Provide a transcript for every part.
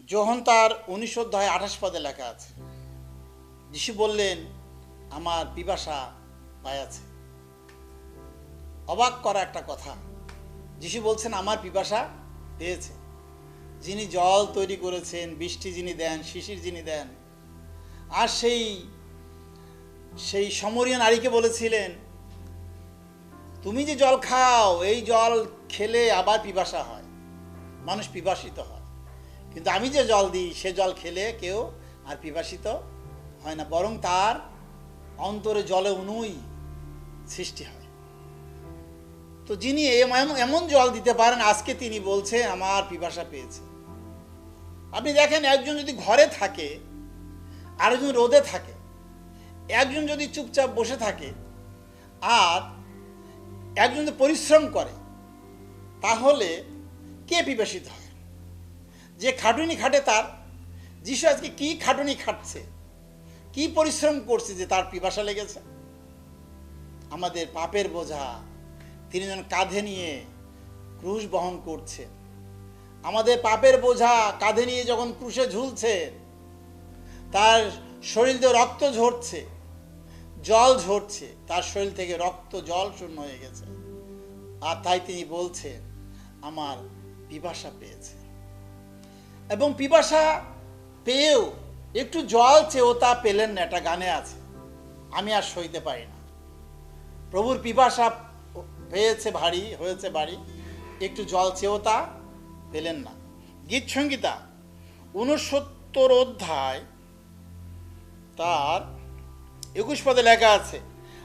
যোহন তার 19 অধ্যায় 28 পদে লেখা আছে, যিশু বললেন, আমার পিপাসা পাইয়াছে। অবাক করা একটা কথা, যিশু বলছেন আমার পিপাসা পেয়েছে। যিনি জল তৈরি করেছেন, বৃষ্টি যিনি দেন, শিশির যিনি দেন, আর সেই সমরীয় নারীকে বলেছিলেন, তুমি যে জল খাও, এই জল খেলে আবার পিপাসা হয়, মানুষ পিপাসিত হয়, কিন্তু আমি যে জল দিই সে জল খেলে কেউ আর পিপাসিত হয় না, বরং তার অন্তরে জলে অনুই সৃষ্টি হয়। তো যিনি এমন জল দিতে পারেন, আজকে তিনি বলছে আমার পিপাসা পেয়েছে। আপনি দেখেন, একজন যদি ঘরে থাকে, আরেকজন রোদে থাকে, একজন যদি চুপচাপ বসে থাকে, আর একজন যদি পরিশ্রম করে, তাহলে কে পিপাসিত হয়? যে খাটুনি খাটে তার। যিশু আজকে কি খাটুনি খাটছে, কি পরিশ্রম করছে যে তার পিপাসা লেগেছে? আমাদের পাপের বোঝা তিনি যেন কাঁধে নিয়ে ক্রুশ বহন করছে। আমাদের পাপের বোঝা কাঁধে নিয়ে যখন ক্রুশে ঝুলছে, তার শরীর দিয়ে রক্ত ঝরছে, জল ঝরছে, তার শরীর থেকে রক্ত জল শূন্য হয়ে গেছে, আর তাই তিনি বলছেন আমার পিপাসা পেয়েছে। এবং পিপাসা পেয়েও একটু জল চেয়েও তা পেলেন না। একটা গানে আছে, আমি আর সইতে পারি না। প্রভুর পিপাসা পেয়েছে ভারী, হয়েছে বাড়ি, একটু জল চেয়েও তা পেলেন না। গীত সংহিতা 69 অধ্যায় তার 21 পদে লেখা আছে,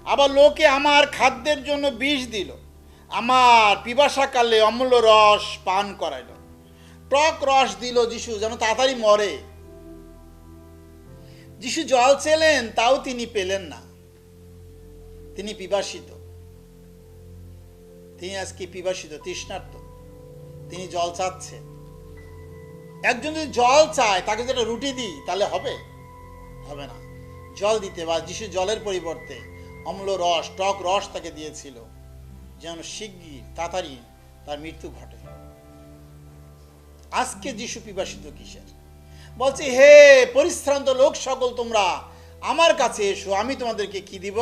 আবার লোকে আমার খাদ্যের জন্য বিষ দিল, আমার পিপাসাকালে অমূল্য রস পান করাইল। টক রস দিল যিশু, যেন তাড়াতাড়ি মরে। যিশু জল চেলেন, তাও তিনি পেলেন না। তিনি পিপাসিত, তিনি আজকে পিপাসিত, তৃষ্ণার্ত, তিনি জল চাচ্ছে। একজন যদি জল চায়, তাকে যেটা রুটি দিই, তাহলে হবে? হবে না। জল দিতে, বা যিশু জলের পরিবর্তে অম্ল রস, টক রস তাকে দিয়েছিল, যেন শিগগির তাড়াতাড়ি তার মৃত্যু ঘটে। আজকে যিশু পিপাসিত কিসের? বলছে, হে পরিশ্রান্ত লোক সকল, তোমরা আমার কাছে এসো, আমি তোমাদেরকে কি দিব?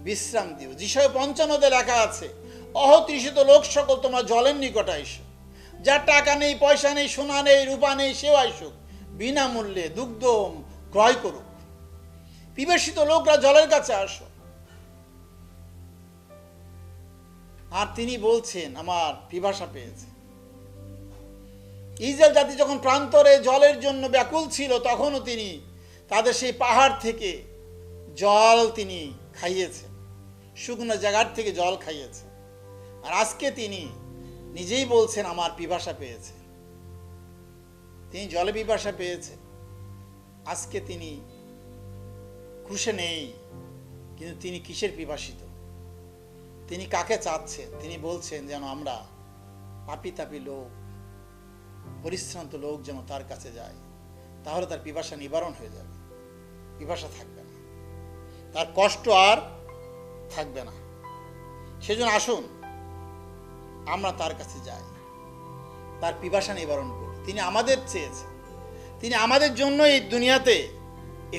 বিশ্রাম দিব। যিশু 55 লেখা আছে, অহতৃষিত লোক সকল, তোমরা জলের নিকট আইসো। যার টাকা নেই, পয়সা নেই, সোনা নেই, রূপা নেই, সেও আইসুক, বিনামূল্যে দুগ্ধ ক্রয় করুক। পিপাসিত লোকরা জলের কাছে আসো। আর তিনি বলছেন আমার পিপাসা পেয়েছে। ইসরায়েল জাতি যখন প্রান্তরে জলের জন্য ব্যাকুল ছিল, তখনও তিনি তাদের সেই পাহাড় থেকে জল তিনি খাইয়েছেন, শুকনো জায়গার থেকে জল খাইয়েছে। আর আজকে তিনি নিজেই বলছেন আমার পিপাসা পেয়েছে। তিনি জলে পিপাসা পেয়েছে। আজকে তিনি ক্রুশে নেই, কিন্তু তিনি কিসের পিপাসিত? তিনি কাকে চাচ্ছেন? তিনি বলছেন যেন আমরা পাপী তাপী লোক, পরিশ্রান্ত লোক যেন তার কাছে যায়, তাহলে তার পিপাসা নিবারণ হয়ে যাবে, পিপাসা থাকবে না, তার কষ্ট আর থাকবে না। সেজন্য আসুন আমরা তার কাছে যাই, তার পিপাসা নিবারণ করি। তিনি আমাদের চেয়েছেন, তিনি আমাদের জন্য এই দুনিয়াতে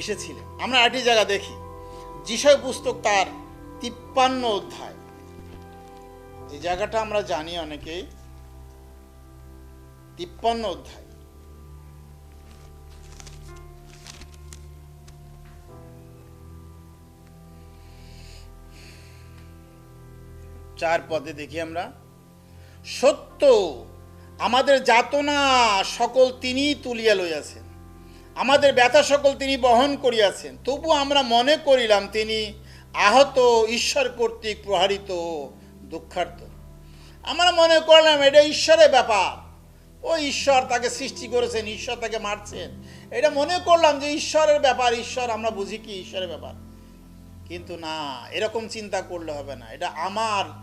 এসেছিলেন। আমরা আরেকটি জায়গা দেখি, যিশয় পুস্তক তার 53 অধ্যায়। এই জায়গাটা আমরা জানি অনেকেই, 53 অধ্যায়। চার পদে দেখি আমরা, সত্য আমাদের যাতনা সকল তিনি তুলিয়া লইয়াছেন, আমাদের ব্যথা সকল তিনি বহন করিয়াছেন, তবু আমরা মনে করিলাম তিনি আহত, ঈশ্বর কর্তৃক প্রহারিত, দুঃখার্ত। আমরা মনে করলাম এটা ঈশ্বরের ব্যাপার, ও ঈশ্বর তাকে সৃষ্টি করেছেন, ঈশ্বর তাকে মারছেন, এটা মনে করলাম যে ঈশ্বরের ব্যাপার, ঈশ্বর আমরা বুঝি কি ঈশ্বরের ব্যাপার। কিন্তু না, এরকম চিন্তা করলে হবে না। এটা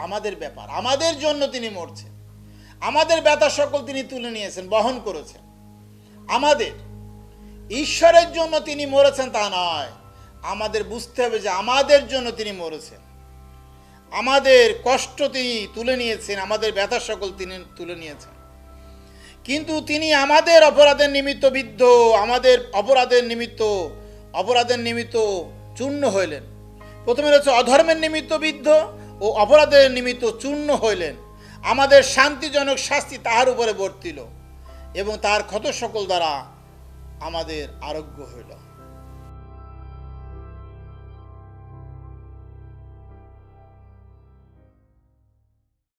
আমাদের ব্যাপার, আমাদের জন্য তিনি মরছেন, আমাদের ব্যথা সকল তিনি তুলে নিয়েছেন, বহন করেছেন। আমাদের ঈশ্বরের জন্য তিনি মরেছেন তা নয়, আমাদের বুঝতে হবে যে আমাদের জন্য তিনি মরেছেন, আমাদের কষ্ট তিনি তুলে নিয়েছেন, আমাদের ব্যথা সকল তিনি তুলে নিয়েছেন। কিন্তু তিনি আমাদের অপরাধের নিমিত্ত বিদ্ধ, আমাদের অপরাধের নিমিত্ত চূর্ণ হইলেন। প্রথমে রয়েছে অধর্মের নিমিত্ত বিদ্ধ ও অপরাধের নিমিত্ত চূর্ণ হইলেন। আমাদের শান্তিজনক শাস্তি তাহার উপরে বর্তিল এবং তার ক্ষত সকল দ্বারা আমাদের আরোগ্য হইল।